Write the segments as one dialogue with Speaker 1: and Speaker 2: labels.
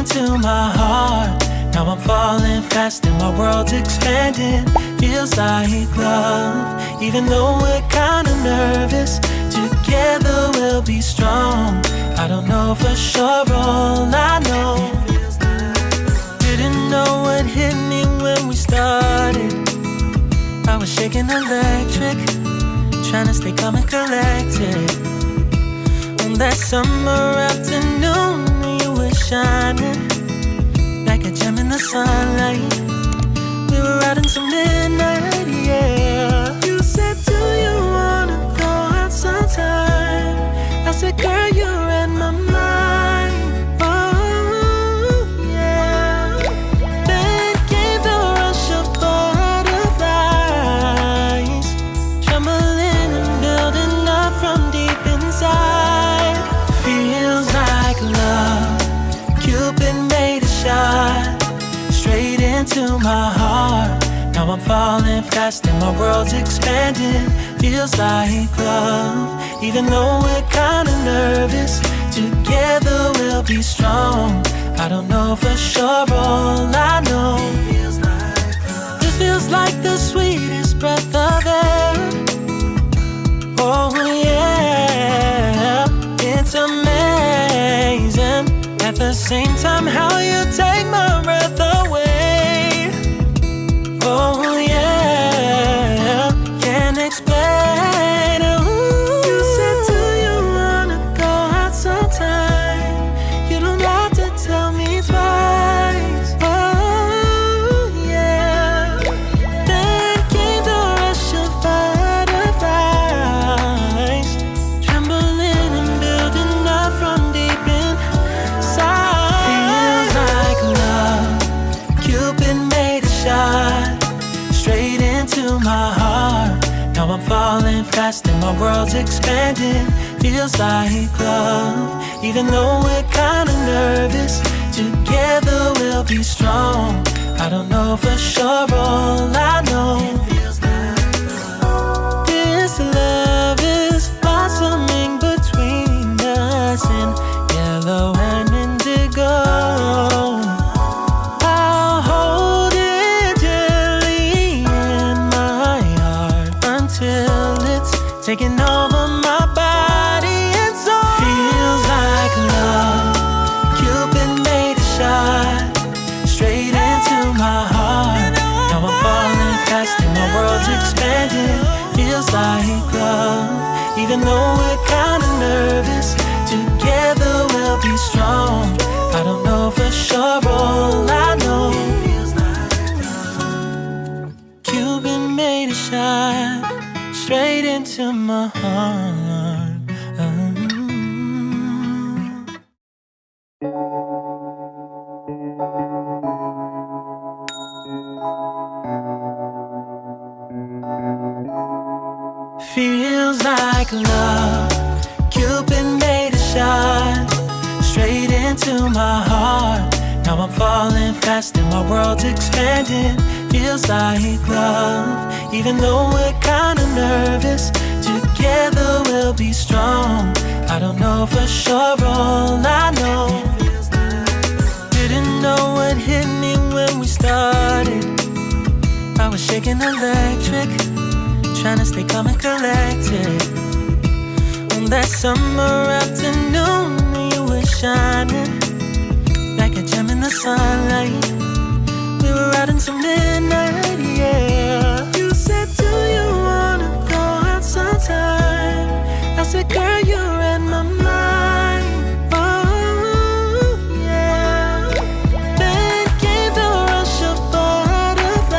Speaker 1: into my heart. Now I'm falling fast and my world's expanding. Feels like love, even though we're kinda nervous. Together we'll be strong. I don't know for sure, all I know. Didn't know what hit me when we started. I was shaking electric, trying to stay calm and collected. On that summer afternoon, you were shining like a gem in the sunlight. We were out until midnight, yeah. You said, do you wanna go out sometime? I said, girl, you read my mind. Oh, yeah. Then came the rush of butterflies, trembling and building up from deep inside. Feels like love. Cupid made a shot straight into my heart. Now I'm falling fast and my world's expanding. Feels like love, even though we're kinda nervous. Together we'll be strong. I don't know for sure, all I know. This feels like the sweetest breath of air. Oh yeah, it's amazing. At the same time, how you take my breath away. Oh yeah, can't explain. Ooh. You said, do you wanna go out sometime? You don't have to tell me twice. Oh yeah. Then came the rush of butterflies, trembling and building up from deep inside. Feels like love. Cupid made a shot straight into my heart. Now I'm falling fast and my world's expanding. Feels like love, even though we're kinda nervous. Together we'll be strong. I don't know for sure, all I know. This love is blossoming between us in yellow and indigo. I'll hold it gently in my heart until it's taking over my body and soul. Feels like love. Cupid made a shot straight into my heart. Now I'm falling fast and my world's expanding. Feels like love, even though we're kinda nervous. Together we'll be strong. I don't know for sure, all I know. Cupid made a shot straight into my heart. Feels like love. Cupid made a shot straight into my heart. Now I'm falling fast and my world's expanding. Feels like love, even though we're kinda nervous. Together we'll be strong. I don't know for sure, all I know. Didn't know what hit me when we started. I was shaking electric, trying to stay calm and collected. On that summer afternoon, you were shining like a gem in the sunlight. We were out until midnight, yeah. You said, do you wanna go out sometime? I said, girl, you read my mind. Oh yeah. Then came the rush of butterflies,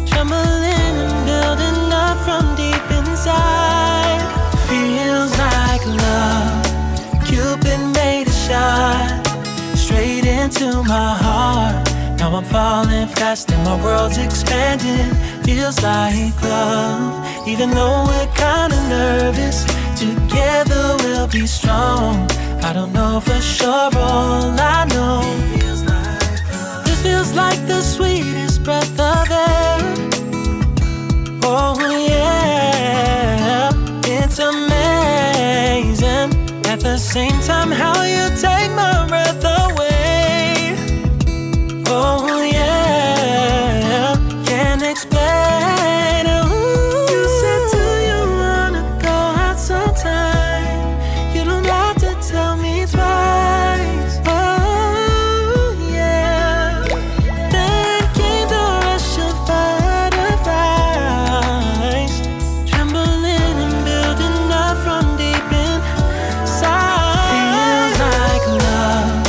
Speaker 1: trembling and building up from deep inside. Feels like love. Cupid made a shot straight into my heart. Now I'm falling fast and my world's expanding. Feels like love, even though we're kinda nervous. Together we'll be strong. I don't know for sure, all I know. This feels like the sweetest breath of air. Oh yeah, it's amazing. At the same time, how you take my breath away. Oh yeah, can't explain. Ooh. You said, do you wanna go out sometime? You don't have to tell me twice. Oh yeah. Then came the rush of butterflies, trembling and building up from deep inside. Feels like love.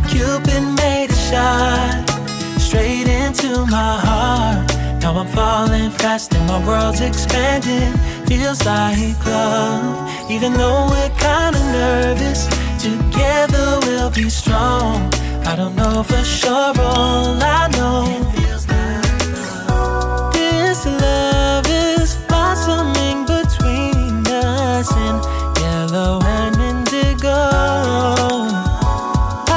Speaker 1: Cupid made a shot straight into my heart. Now I'm falling fast and my world's expanding. Feels like love. Even though we're kinda nervous, together we'll be strong. I don't know for sure, all I know, this love is blossoming between us in yellow and indigo.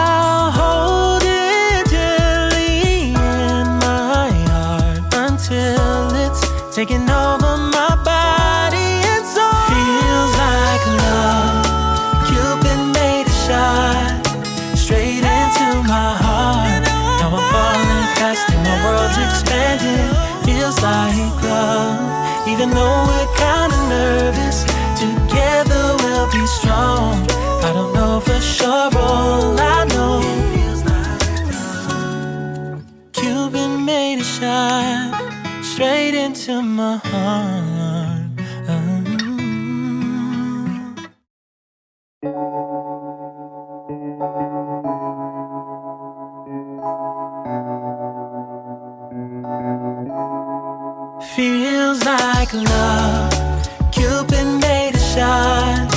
Speaker 1: I'll hold it gently in my heart until it's taking over my body and soul. Feels like love. Cupid made a shot straight into my heart. Now I'm falling fast and my world's expanding. Feels like love. Even though we're kinda nervous, together we'll be strong. I don't know for sure, all I know, Cupid made a shot straight into my heart. Feels like love. Cupid made a shot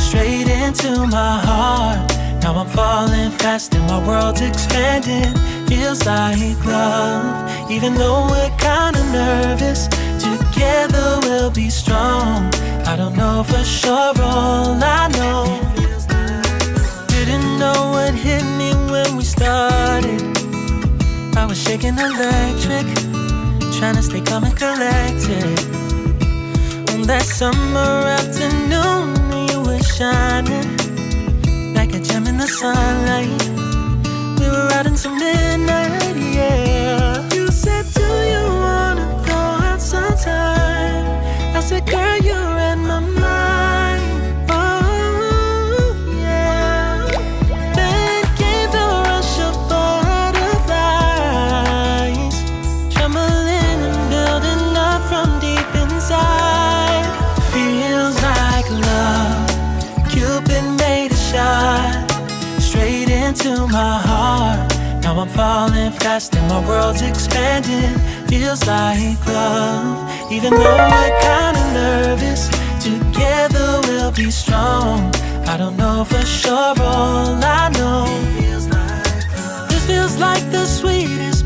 Speaker 1: straight into my heart. Now I'm falling fast and my world's expanding. Feels like love. Even though we're kinda nervous, together we'll be strong. I don't know for sure, all I know, didn't know what hit me when we started. I was shaking electric, trying to stay calm and collected. On that summer afternoon, you were shining like a gem in the sunlight. We were out until midnight, yeah. You said, do you wanna go out sometime? I said, girl, you read my mind. Oh yeah. Then came the rush of butterflies, trembling and building up from deep inside. Feels like love. Cupid made a shot straight into my heart. Now I'm falling fast and my world's expanding. Feels like love. Even though we're kinda nervous, together we'll be strong. I don't know for sure, all I know, this feels like the sweetest